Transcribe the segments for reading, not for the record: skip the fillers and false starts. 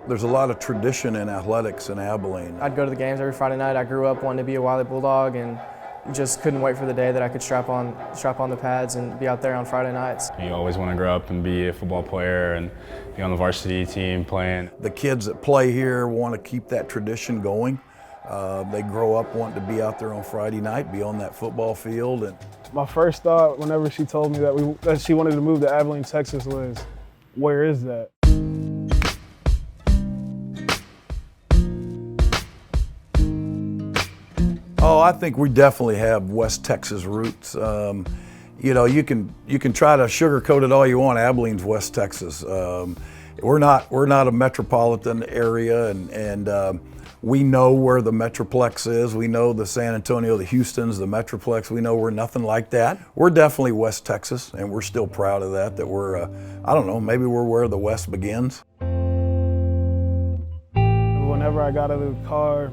There's a lot of tradition in athletics in Abilene. I'd go to the games every Friday night. I grew up wanting to be a Wiley Bulldog and just couldn't wait for the day that I could strap on the pads and be out there on Friday nights. You always want to grow up and be a football player and be on the varsity team playing. The kids that play here want to keep that tradition going. They grow up wanting to be out there on Friday night, be on that football field. And my first thought whenever she told me that she wanted to move to Abilene, Texas was, where is that? Oh, I think we definitely have West Texas roots. You know, you can try to sugarcoat it all you want. Abilene's West Texas. We're not a metropolitan area, and we know where the Metroplex is. We know the San Antonio, the Houstons, the Metroplex. We know we're nothing like that. We're definitely West Texas, and we're still proud of that. That we're, I don't know, maybe we're where the West begins. Whenever I got out of the car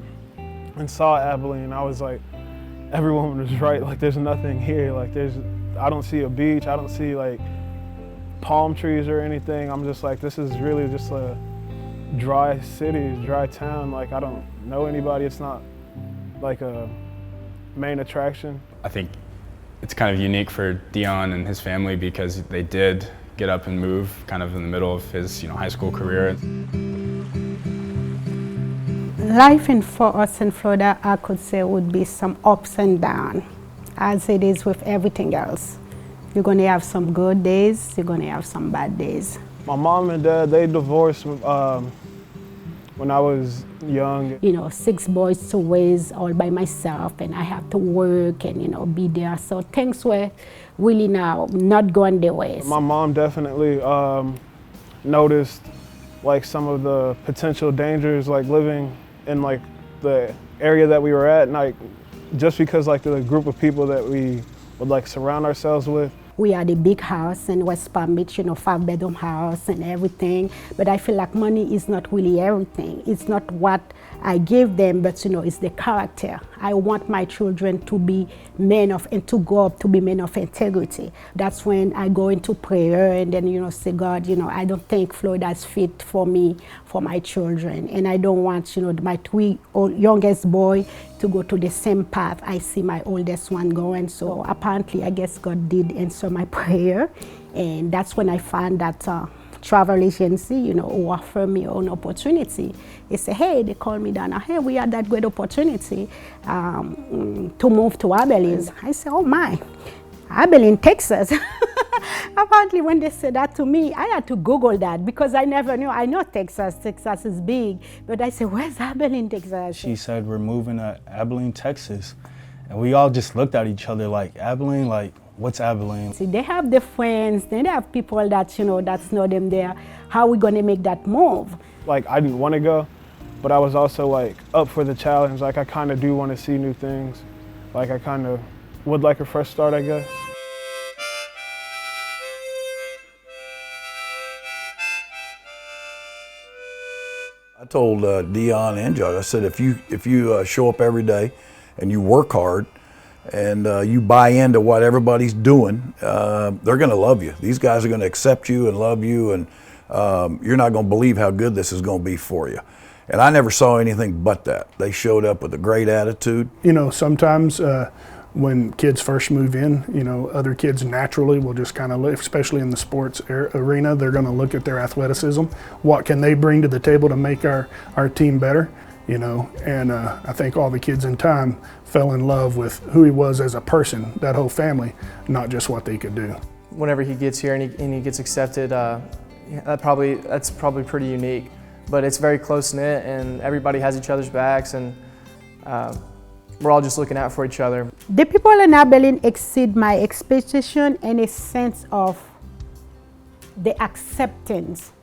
and saw Abilene, I was like, everyone was right. Like, there's nothing here. Like, I don't see a beach. I don't see like palm trees or anything. I'm just like, this is really just a dry city, dry town. Like, I don't know anybody. It's not like a main attraction. I think it's kind of unique for Dion and his family because they did get up and move kind of in the middle of his, high school career. Life for us in Florida, I could say, would be some ups and downs, as it is with everything else. You're going to have some good days, you're going to have some bad days. My mom and dad, they divorced when I was young. 6 boys to raise all by myself, and I have to work and, be there. So things were really now not going their way. My mom definitely noticed like some of the potential dangers, like living in like the area that we were at, and like just because like the group of people that we would like surround ourselves with. We had a big house in West Palm Beach, 5-bedroom house and everything. But I feel like money is not really everything. It's not what I give them, but it's the character. I want my children to be and to grow up to be men of integrity. That's when I go into prayer and then, say, God, I don't think Florida is fit for me, for my children. And I don't want, my 3 youngest boy to go to the same path I see my oldest one going. So apparently, I guess God did answer my prayer. And that's when I found that travel agency, who offered me an opportunity. They say, hey, they called me down. Hey, we had that great opportunity to move to Abilene. I said, oh my, Abilene, Texas. Apparently, when they said that to me, I had to Google that because I never knew. I know Texas is big, but I said, where's Abilene, Texas? She said, we're moving to Abilene, Texas. And we all just looked at each other like, Abilene, like, what's Abilene? See, they have the friends, they have people that, that know them there. How are we going to make that move? Like, I didn't want to go, but I was also like up for the challenge. Like, I kind of do want to see new things. Like, I kind of would like a fresh start, I guess. I told Dion and Josh, I said, if you show up every day and you work hard and you buy into what everybody's doing, they're going to love you. These guys are going to accept you and love you, and you're not going to believe how good this is going to be for you. And I never saw anything but that. They showed up with a great attitude. Sometimes when kids first move in, other kids naturally will just kind of look, especially in the sports arena, they're going to look at their athleticism. What can they bring to the table to make our team better? And I think all the kids in time fell in love with who he was as a person, that whole family, not just what they could do. Whenever he gets here and he gets accepted, that's probably pretty unique. But it's very close-knit, and everybody has each other's backs, and we're all just looking out for each other. The people in Abilene exceed my expectation in a sense of the acceptance,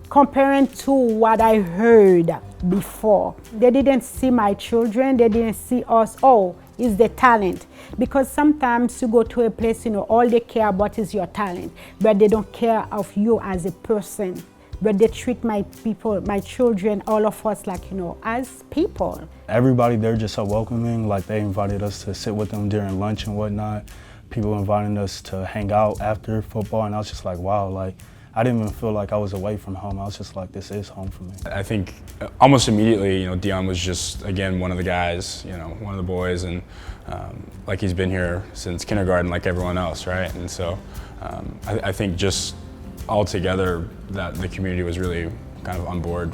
comparing to what I heard before. They didn't see my children, they didn't see us, oh, it's the talent. Because sometimes you go to a place, all they care about is your talent, but they don't care of you as a person. But they treat my people, my children, all of us like, as people. Everybody, they're just so welcoming. Like, they invited us to sit with them during lunch and whatnot. People inviting us to hang out after football, and I was just like, wow, like, I didn't even feel like I was away from home. I was just like, this is home for me. I think almost immediately, Dion was just, again, one of the guys, one of the boys, and like he's been here since kindergarten like everyone else, right? And so I think just all together that the community was really kind of on board.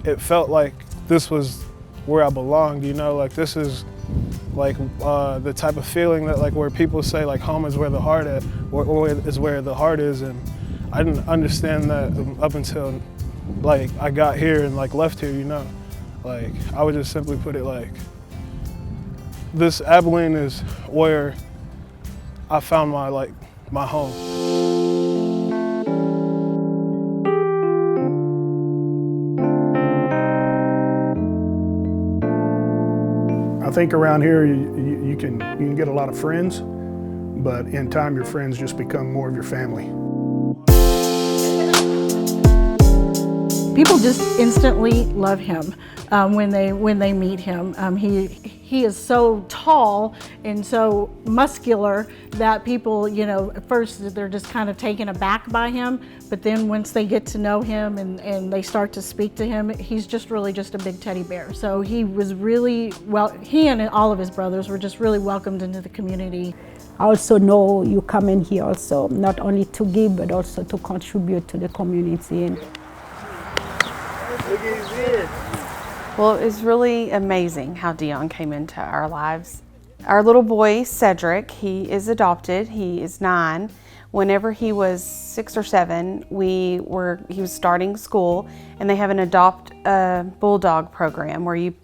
It felt like this was where I belonged, like this is like the type of feeling that like where people say like home is where the heart is, or is where the heart is, and I didn't understand that up until like I got here and like left here, Like I would just simply put it like this Abilene is where I found my home. I think around here you can get a lot of friends, but in time your friends just become more of your family. People just instantly love him when they meet him. He is so tall and so muscular that people, at first they're just kind of taken aback by him, but then once they get to know him and they start to speak to him, he's just really just a big teddy bear. So he was really, he and all of his brothers were just really welcomed into the community. I also know you come in here also, not only to give, but also to contribute to the community. Well, it was really amazing how Dion came into our lives. Our little boy, Cedric, he is adopted. He is 9. Whenever he was 6 or 7, he was starting school, and they have an adopt bulldog program where you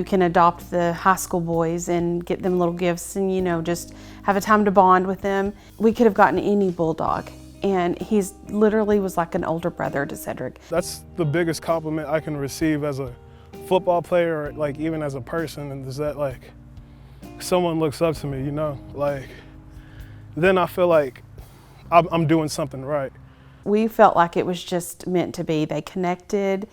can adopt the high school boys and get them little gifts and, just have a time to bond with them. We could have gotten any bulldog, and he's literally was like an older brother to Cedric. That's the biggest compliment I can receive as a football player, or like even as a person, and is that like someone looks up to me, like then I feel like I'm doing something right. We felt like it was just meant to be. They connected.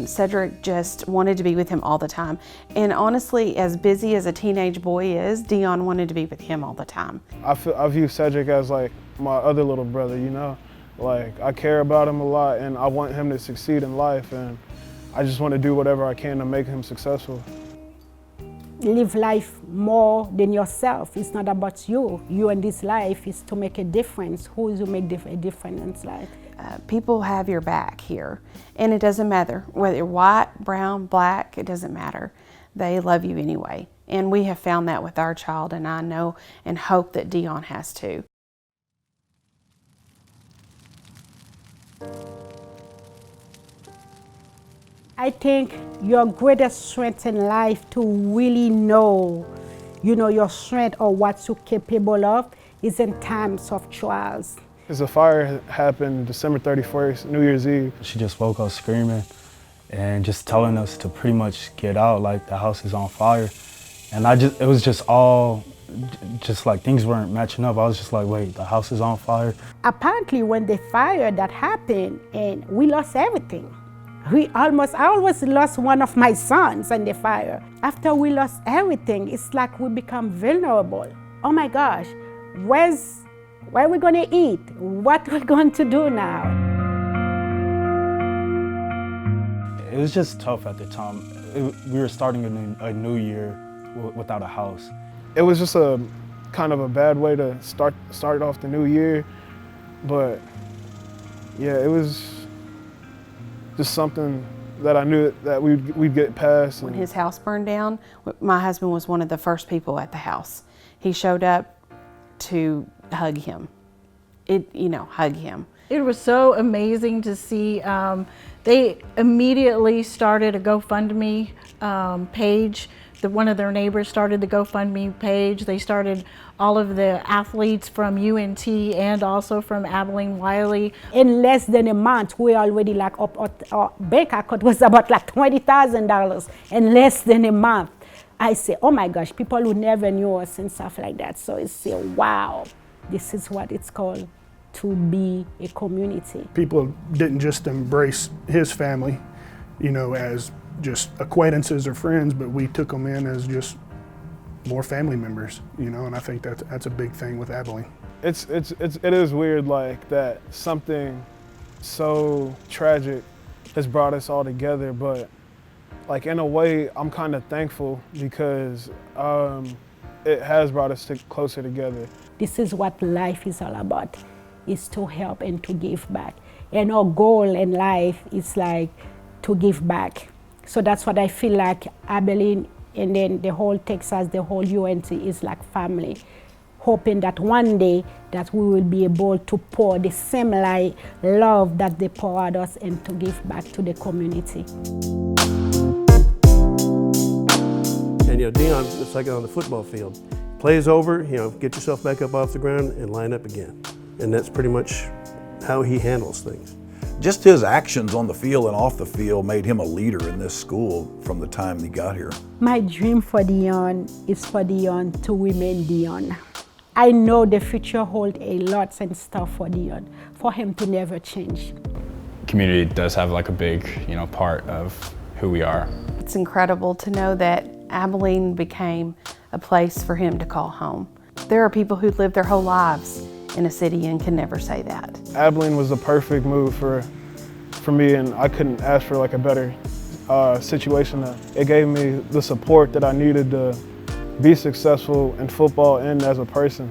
Cedric just wanted to be with him all the time. And honestly, as busy as a teenage boy is, Dion wanted to be with him all the time. I view Cedric as like my other little brother, Like I care about him a lot, and I want him to succeed in life, and I just want to do whatever I can to make him successful. Live life more than yourself. It's not about you. You in this life is to make a difference. Who is to make a difference in this life? People have your back here, and it doesn't matter whether you're white, brown, black, it doesn't matter. They love you anyway. And we have found that with our child, and I know and hope that Dion has too. I think your greatest strength in life to really know, your strength or what you're capable of is in times of trials. Because the fire happened December 31st, New Year's Eve. She just woke up screaming and just telling us to pretty much get out, like the house is on fire. And it was just all, just like things weren't matching up. I was just like, wait, the house is on fire. Apparently when the fire that happened, and we lost everything. I almost lost one of my sons in the fire. After we lost everything, it's like we become vulnerable. Oh my gosh, where are we gonna eat? What are we going to do now? It was just tough at the time. We were starting a new year without a house. It was just a kind of a bad way to start off the new year, but yeah, it was just something that I knew that we'd get past. When his house burned down, my husband was one of the first people at the house. He showed up to hug him. Hug him. It was so amazing to see. They immediately started a GoFundMe page. One of their neighbors started the GoFundMe page. They started all of the athletes from UNT and also from Abilene Wiley. In less than a month, we already our bank account was about like $20,000 in less than a month. I say, oh my gosh, people who never knew us and stuff like that. So it's wow, this is what it's called to be a community. People didn't just embrace his family, as just acquaintances or friends, but we took them in as just more family members, and I think that's a big thing with Abilene. It is weird like that something so tragic has brought us all together, but like in a way, I'm kind of thankful because it has brought us closer together. This is what life is all about, is to help and to give back. And our goal in life is like to give back. So that's what I feel like Abilene and then the whole Texas, the whole UNC is like family. Hoping that one day that we will be able to pour the same like love that they pour at us and to give back to the community. And Dion, it's like on the football field. Plays over, get yourself back up off the ground and line up again. And that's pretty much how he handles things. Just his actions on the field and off the field made him a leader in this school from the time he got here. My dream for Dion is for Dion to remain Dion. I know the future holds a lot and stuff for Dion, for him to never change. Community does have like a big, part of who we are. It's incredible to know that Abilene became a place for him to call home. There are people who live their whole lives in a city and can never say that. Abilene was the perfect move for me, and I couldn't ask for like a better situation. It gave me the support that I needed to be successful in football and as a person.